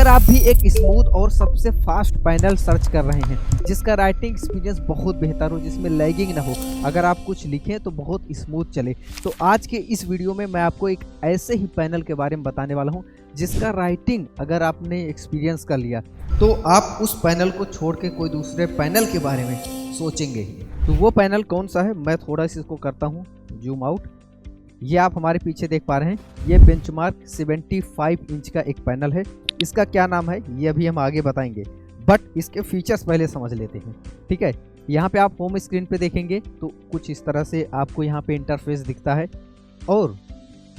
अगर आप भी एक स्मूथ और सबसे फास्ट पैनल सर्च कर रहे हैं जिसका राइटिंग एक्सपीरियंस बहुत बेहतर हो, जिसमें लैगिंग ना हो, अगर आप कुछ लिखें तो बहुत स्मूथ चले, तो आज के इस वीडियो में मैं आपको एक ऐसे ही पैनल के बारे में बताने वाला हूं जिसका राइटिंग अगर आपने एक्सपीरियंस कर लिया तो आप उस पैनल को छोड़ के कोई दूसरे पैनल के बारे में सोचेंगे ही। तो वो पैनल कौन सा है, मैं थोड़ा सा इसको करता हूँ जूम आउट। ये आप हमारे पीछे देख पा रहे हैं, ये बेंचमार्क 75 इंच का एक पैनल है। इसका क्या नाम है ये अभी हम आगे बताएंगे, बट इसके फीचर्स पहले समझ लेते हैं। ठीक है, यहाँ पे आप होम स्क्रीन पे देखेंगे तो कुछ इस तरह से आपको यहाँ पे इंटरफेस दिखता है और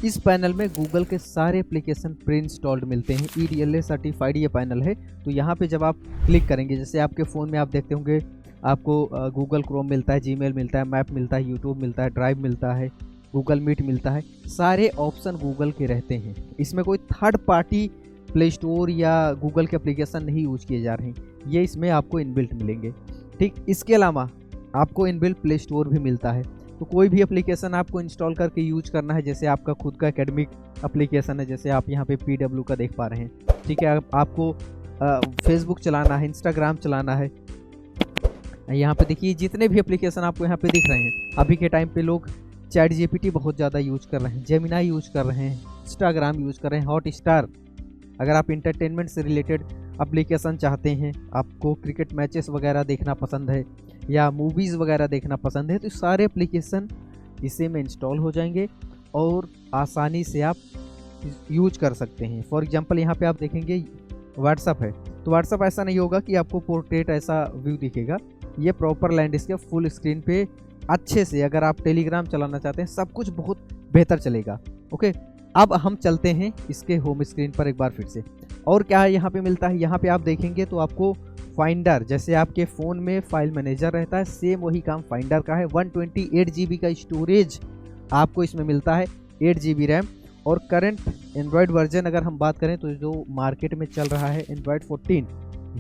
इस पैनल में गूगल के सारे एप्लीकेशन प्री इंस्टॉल्ड मिलते हैं। EDLA सर्टिफाइड ये पैनल है। तो यहाँ पे जब आप क्लिक करेंगे, जैसे आपके फ़ोन में आप देखते होंगे आपको गूगल क्रोम मिलता है, जीमेल मिलता है, मैप मिलता है, यूट्यूब मिलता है, ड्राइव मिलता है, गूगल मीट मिलता है, सारे ऑप्शन गूगल के रहते हैं। इसमें कोई थर्ड पार्टी प्ले स्टोर या गूगल के एप्लीकेशन नहीं यूज किए जा रहे हैं, ये इसमें आपको इनबिल्ट मिलेंगे। ठीक, इसके अलावा आपको इनबिल्ट प्ले स्टोर भी मिलता है। तो कोई भी एप्लीकेशन आपको इंस्टॉल करके यूज करना है, जैसे आपका खुद का एकेडमिक एप्लीकेशन है, जैसे आप यहाँ पे PW का देख पा रहे हैं। ठीक है, आपको फेसबुक चलाना है, इंस्टाग्राम चलाना है, यहाँ पे देखिए जितने भी एप्लीकेशन आपको यहाँ पे दिख रहे हैं। अभी के टाइम पे लोग चैट GPT बहुत ज़्यादा यूज कर रहे हैं, जेमिनाई यूज कर रहे हैं, इंस्टाग्राम यूज कर रहे हैं, हॉटस्टार। अगर आप इंटरटेनमेंट से रिलेटेड एप्लीकेशन चाहते हैं, आपको क्रिकेट मैचेस वगैरह देखना पसंद है या मूवीज़ वगैरह देखना पसंद है, तो सारे एप्लीकेशन इसी में इंस्टॉल हो जाएंगे और आसानी से आप यूज कर सकते हैं। फॉर एग्जांपल यहाँ पे आप देखेंगे व्हाट्सअप है, तो व्हाट्सअप ऐसा नहीं होगा कि आपको पोर्ट्रेट ऐसा व्यू दिखेगा, ये प्रॉपर लैंडस्केप फुल स्क्रीन पे अच्छे से। अगर आप टेलीग्राम चलाना चाहते हैं, सब कुछ बहुत बेहतर चलेगा। ओके, अब हम चलते हैं इसके होम स्क्रीन पर एक बार फिर से। और क्या है यहाँ पे मिलता है, यहाँ पे आप देखेंगे तो आपको फाइंडर, जैसे आपके फ़ोन में फाइल मैनेजर रहता है, सेम वही काम फाइंडर का है। 128 GB का स्टोरेज आपको इसमें मिलता है, 8 GB रैम। और करंट एंड्रॉयड वर्जन अगर हम बात करें तो जो मार्केट में चल रहा है एंड्रॉयड 14,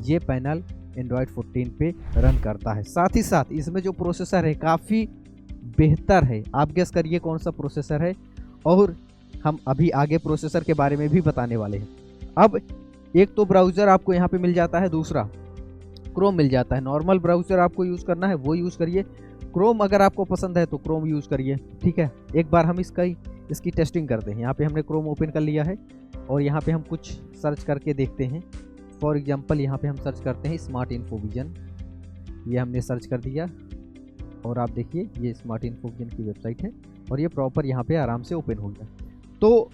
ये पैनल एंड्रॉयड 14 पे रन करता है। साथ ही साथ इसमें जो प्रोसेसर है काफ़ी बेहतर है। आप गेस करिए कौन सा प्रोसेसर है, और हम अभी आगे प्रोसेसर के बारे में भी बताने वाले हैं। अब एक तो ब्राउज़र आपको यहाँ पे मिल जाता है, दूसरा क्रोम मिल जाता है। नॉर्मल ब्राउज़र आपको यूज़ करना है वो यूज़ करिए, क्रोम अगर आपको पसंद है तो क्रोम यूज़ करिए। ठीक है, एक बार हम इसकी टेस्टिंग करते हैं। यहाँ पे हमने क्रोम ओपन कर लिया है और यहाँ पे हम कुछ सर्च करके देखते हैं। फॉर एग्जांपल यहाँ पे हम सर्च करते हैं स्मार्ट इन्फोविजन, ये हमने सर्च कर दिया और आप देखिए ये स्मार्ट इन्फोविजन की वेबसाइट है और ये प्रॉपर यहाँ पे आराम से ओपन हो गया। तो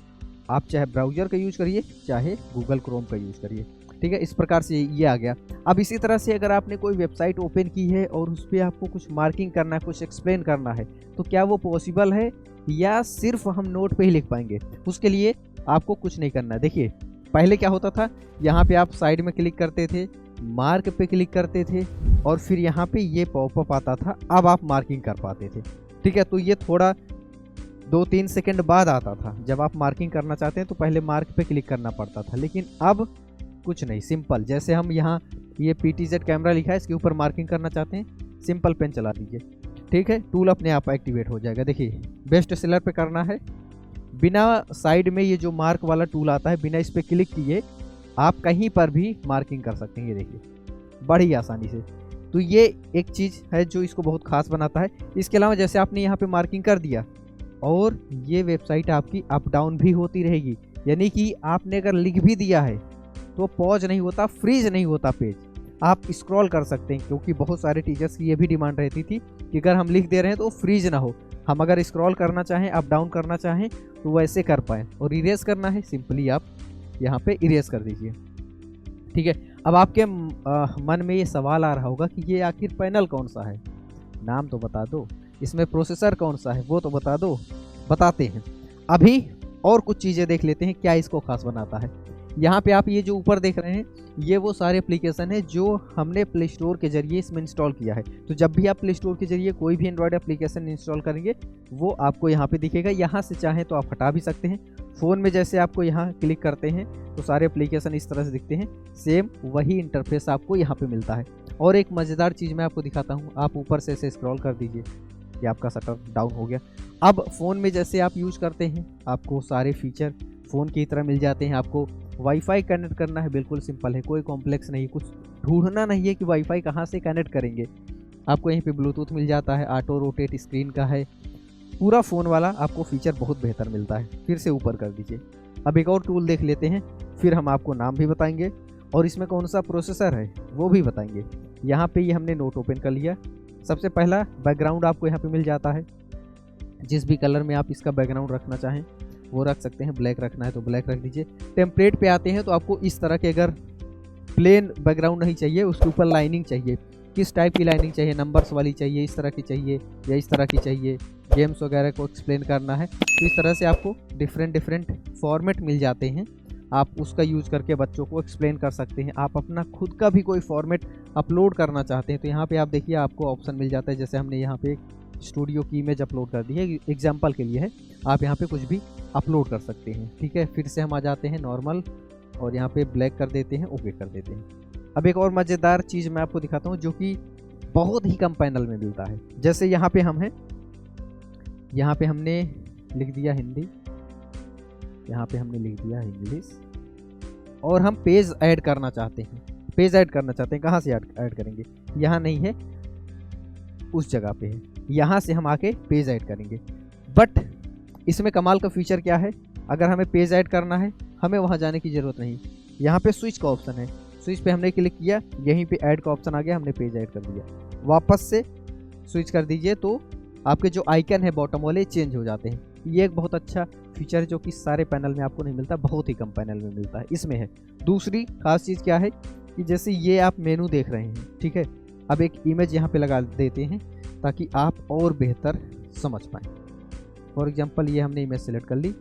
आप चाहे ब्राउज़र का यूज़ करिए चाहे गूगल क्रोम का यूज़ करिए। ठीक है, इस प्रकार से ये आ गया। अब इसी तरह से अगर आपने कोई वेबसाइट ओपन की है और उस पर आपको कुछ मार्किंग करना है, कुछ एक्सप्लेन करना है, तो क्या वो पॉसिबल है या सिर्फ हम नोट पे ही लिख पाएंगे? उसके लिए आपको कुछ नहीं करना है। देखिए पहले क्या होता था, यहाँ पे आप साइड में क्लिक करते थे, मार्क पे क्लिक करते थे और फिर यहाँ पे ये पॉपअप आता था, अब आप मार्किंग कर पाते थे। ठीक है, तो ये थोड़ा 2-3 सेकंड बाद आता था। जब आप मार्किंग करना चाहते हैं तो पहले मार्क पे क्लिक करना पड़ता था, लेकिन अब कुछ नहीं, सिंपल। जैसे हम यहाँ ये PTZ कैमरा लिखा है, इसके ऊपर मार्किंग करना चाहते हैं, सिंपल पेन चला दीजिए। ठीक है, टूल अपने आप एक्टिवेट हो जाएगा। देखिए बेस्ट सेलर पे करना है, बिना साइड में ये जो मार्क वाला टूल आता है, बिना इस पर क्लिक किए आप कहीं पर भी मार्किंग कर सकते हैं। ये देखिए बड़ी आसानी से। तो ये एक चीज़ है जो इसको बहुत खास बनाता है। इसके अलावा जैसे आपने यहाँ पे मार्किंग कर दिया और ये वेबसाइट आपकी अप डाउन भी होती रहेगी, यानी कि आपने अगर लिख भी दिया है तो पॉज नहीं होता, फ्रीज नहीं होता पेज, आप स्क्रॉल कर सकते हैं। क्योंकि बहुत सारे टीचर्स की ये भी डिमांड रहती थी कि अगर हम लिख दे रहे हैं तो फ्रीज ना हो, हम अगर स्क्रॉल करना चाहें, अप डाउन करना चाहें तो वैसे कर पाएँ। और इरेज करना है, सिंपली आप यहाँ पे इरेज कर दीजिए। ठीक है, अब आपके मन में ये सवाल आ रहा होगा कि ये आखिर पैनल कौन सा है, नाम तो बता दो, इसमें प्रोसेसर कौन सा है वो तो बता दो। बताते हैं, अभी और कुछ चीज़ें देख लेते हैं क्या इसको खास बनाता है। यहाँ पे आप ये जो ऊपर देख रहे हैं, ये वो सारे एप्लीकेशन है जो हमने प्ले स्टोर के जरिए इसमें इंस्टॉल किया है। तो जब भी आप प्ले स्टोर के जरिए कोई भी एंड्रॉयड एप्लीकेशन इंस्टॉल करेंगे वो आपको यहाँ पे दिखेगा। यहाँ से चाहें तो आप हटा भी सकते हैं। फ़ोन में जैसे आपको यहाँ क्लिक करते हैं तो सारे एप्लीकेशन इस तरह से दिखते हैं, सेम वही इंटरफेस आपको यहाँ पे मिलता है। और एक मज़ेदार चीज़ मैं आपको दिखाता हूँ, आप ऊपर से ऐसे स्क्रॉल कर दीजिए कि आपका शटर डाउन हो गया। अब फ़ोन में जैसे आप यूज़ करते हैं, आपको सारे फीचर फ़ोन की तरह मिल जाते हैं। आपको वाईफाई कनेक्ट करना है, बिल्कुल सिंपल है, कोई कॉम्प्लेक्स नहीं, कुछ ढूंढना नहीं है कि वाईफाई कहाँ से कनेक्ट करेंगे। आपको यहीं पे ब्लूटूथ मिल जाता है, ऑटो रोटेट स्क्रीन का है, पूरा फ़ोन वाला आपको फीचर बहुत बेहतर मिलता है। फिर से ऊपर कर दीजिए। अब एक और टूल देख लेते हैं, फिर हम आपको नाम भी बताएंगे और इसमें कौन सा प्रोसेसर है वो भी बताएंगे। यहाँ पे ये हमने नोट ओपन कर लिया। सबसे पहला बैकग्राउंड आपको यहाँ पे मिल जाता है, जिस भी कलर में आप इसका बैकग्राउंड रखना चाहें वो रख सकते हैं। ब्लैक रखना है तो ब्लैक रख दीजिए। टेम्पलेट पे आते हैं तो आपको इस तरह के, अगर प्लेन बैकग्राउंड नहीं चाहिए, उसके ऊपर लाइनिंग चाहिए, किस टाइप की लाइनिंग चाहिए, नंबर्स वाली चाहिए, इस तरह की चाहिए या इस तरह की चाहिए, गेम्स वगैरह को एक्सप्लेन करना है, तो इस तरह से आपको डिफरेंट फॉर्मेट मिल जाते हैं। आप उसका यूज़ करके बच्चों को एक्सप्लेन कर सकते हैं। आप अपना खुद का भी कोई फॉर्मेट अपलोड करना चाहते हैं तो यहाँ पे आप देखिए आपको ऑप्शन मिल जाता है। जैसे हमने यहाँ पे स्टूडियो की इमेज अपलोड कर दी है, एग्जाम्पल के लिए है, आप यहाँ पे कुछ भी अपलोड कर सकते हैं। ठीक है, फिर से हम आ जाते हैं नॉर्मल और यहाँ पे ब्लैक कर देते हैं, ओके कर देते हैं। अब एक और मज़ेदार चीज़ मैं आपको दिखाता हूँ जो कि बहुत ही कम पैनल में मिलता है। जैसे यहाँ पे हम हैं, यहाँ पे हमने लिख दिया हिंदी, यहाँ पे हमने लिख दिया इंग्लिश, और हम पेज ऐड करना चाहते हैं। पेज ऐड करना चाहते हैं, कहाँ से ऐड करेंगे? यहाँ नहीं है, उस जगह पे है, यहाँ से हम आके पेज ऐड करेंगे। बट इसमें कमाल का फीचर क्या है, अगर हमें पेज ऐड करना है हमें वहाँ जाने की ज़रूरत नहीं। यहाँ पे स्विच का ऑप्शन है, स्विच पे हमने क्लिक किया, यहीं पे ऐड का ऑप्शन आ गया, हमने पेज ऐड कर दिया। वापस से स्विच कर दीजिए तो आपके जो आइकन है बॉटम वाले चेंज हो जाते हैं। ये एक बहुत अच्छा फीचर है जो कि सारे पैनल में आपको नहीं मिलता, बहुत ही कम पैनल में मिलता है, इसमें है। दूसरी खास चीज़ क्या है कि जैसे ये आप मेनू देख रहे हैं, ठीक है, अब एक इमेज यहाँ पे लगा देते हैं ताकि आप और बेहतर समझ पाएँ। फॉर एग्जांपल ये हमने इमेज सेलेक्ट कर ली।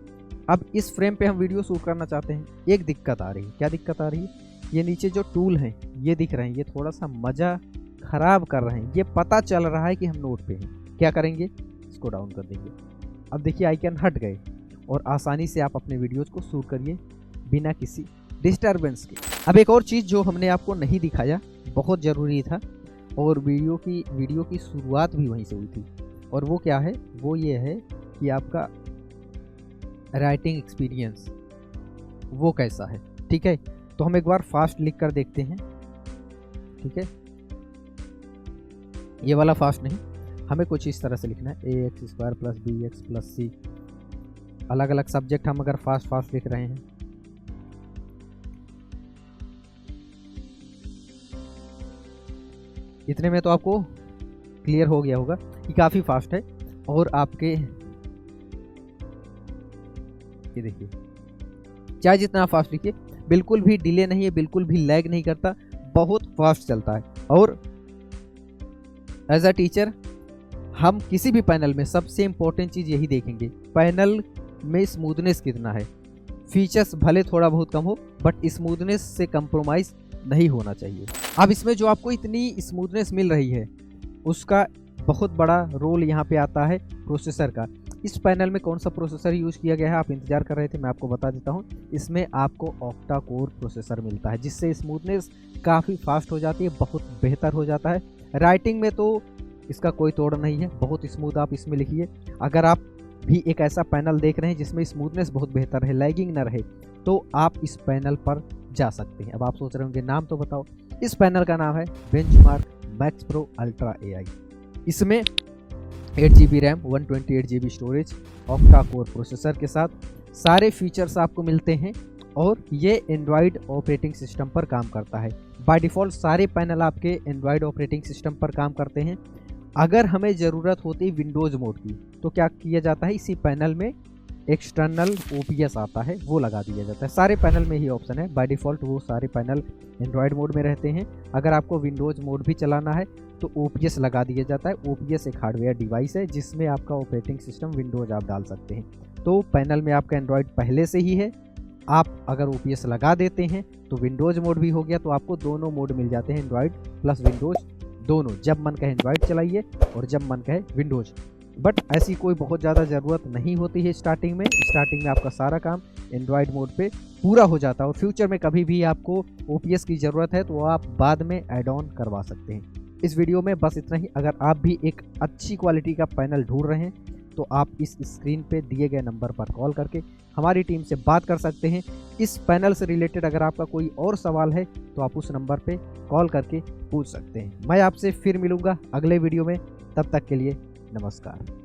अब इस फ्रेम पे हम वीडियो शूट करना चाहते हैं। एक दिक्कत आ रही है, क्या दिक्कत आ रही है? ये नीचे जो टूल हैं ये दिख रहे हैं, ये थोड़ा सा मज़ा ख़राब कर रहे हैं। ये पता चल रहा है कि हम नोट पे हैं। क्या करेंगे? इसको डाउन कर देंगे। अब देखिए आइकन हट गए और आसानी से आप अपने वीडियोज़ को शूट करिए बिना किसी डिस्टर्बेंस के। अब एक और चीज़ जो हमने आपको नहीं दिखाया, बहुत ज़रूरी था, और वीडियो की शुरुआत भी वहीं से हुई थी, और वो क्या है? वो ये है कि आपका राइटिंग एक्सपीरियंस वो कैसा है। ठीक है, तो हम एक बार फास्ट लिख कर देखते हैं। ठीक है, ये वाला फास्ट नहीं, हमें कुछ इस तरह से लिखना है, ax² + bx + c। अलग अलग सब्जेक्ट हम अगर फास्ट लिख रहे हैं, इतने में तो आपको क्लियर हो गया होगा कि काफ़ी फास्ट है। और आपके ये देखिए, चाहे जितना फास्ट लिखिए बिल्कुल भी डिले नहीं है, बिल्कुल भी लैग नहीं करता, बहुत फास्ट चलता है। और एज अ टीचर हम किसी भी पैनल में सबसे इम्पोर्टेंट चीज़ यही देखेंगे, पैनल में स्मूथनेस कितना है। फीचर्स भले थोड़ा बहुत कम हो, बट स्मूथनेस से कंप्रोमाइज़ नहीं होना चाहिए। अब इसमें जो आपको इतनी स्मूथनेस मिल रही है उसका बहुत बड़ा रोल यहाँ पे आता है प्रोसेसर का। इस पैनल में कौन सा प्रोसेसर यूज़ किया गया है, आप इंतज़ार कर रहे थे, मैं आपको बता देता हूँ। इसमें आपको ऑक्टा कोर प्रोसेसर मिलता है, जिससे स्मूथनेस काफ़ी फास्ट हो जाती है, बहुत बेहतर हो जाता है। राइटिंग में तो इसका कोई तोड़ नहीं है, बहुत स्मूथ आप इसमें लिखिए। अगर आप भी एक ऐसा पैनल देख रहे हैं जिसमें स्मूथनेस बहुत बेहतर है, लैगिंग ना रहे, तो आप इस पैनल पर जा सकते हैं। अब आप सोच रहे होंगे नाम तो बताओ। इस पैनल का नाम है benchmark max pro ultra AI। इसमें 8GB RAM, 128GB storage, octa core processor के साथ सारे फीचर्स आपको मिलते हैं, और ये एंड्रॉयड ऑपरेटिंग सिस्टम पर काम करता है। बाय डिफ़ॉल्ट सारे पैनल आपके एंड्रॉयड ऑपरेटिंग सिस्टम पर काम करते हैं। अगर हमें ज़रूरत होती है विंडोज़ मोड की, तो क्या किया जाता है, इसी पैनल में एक्सटर्नल OBS आता है, वो लगा दिया जाता है। सारे पैनल में ही ऑप्शन है, बाय डिफ़ॉल्ट वो सारे पैनल एंड्रॉयड मोड में रहते हैं। अगर आपको विंडोज़ मोड भी चलाना है तो OBS लगा दिया जाता है। OBS एक हार्डवेयर डिवाइस है जिसमें आपका ऑपरेटिंग सिस्टम विंडोज़ आप डाल सकते हैं। तो पैनल में आपका एंड्रॉयड पहले से ही है, आप अगर OBS लगा देते हैं तो विंडोज़ मोड भी हो गया, तो आपको दोनों मोड मिल जाते हैं, एंड्रॉयड प्लस विंडोज़ दोनों। जब मन कहे एंड्रॉयड चलाइए और जब मन कहे विंडोज़। बट ऐसी कोई बहुत ज़्यादा ज़रूरत नहीं होती है स्टार्टिंग में आपका सारा काम एंड्रॉयड मोड पे पूरा हो जाता है, और फ्यूचर में कभी भी आपको OBS की ज़रूरत है तो आप बाद में ऐड ऑन करवा सकते हैं। इस वीडियो में बस इतना ही। अगर आप भी एक अच्छी क्वालिटी का पैनल ढूंढ रहे हैं तो आप इस स्क्रीन पे दिए गए नंबर पर कॉल करके हमारी टीम से बात कर सकते हैं। इस पैनल से रिलेटेड अगर आपका कोई और सवाल है तो आप उस नंबर पे कॉल करके पूछ सकते हैं। मैं आपसे फिर मिलूंगा अगले वीडियो में, तब तक के लिए नमस्कार।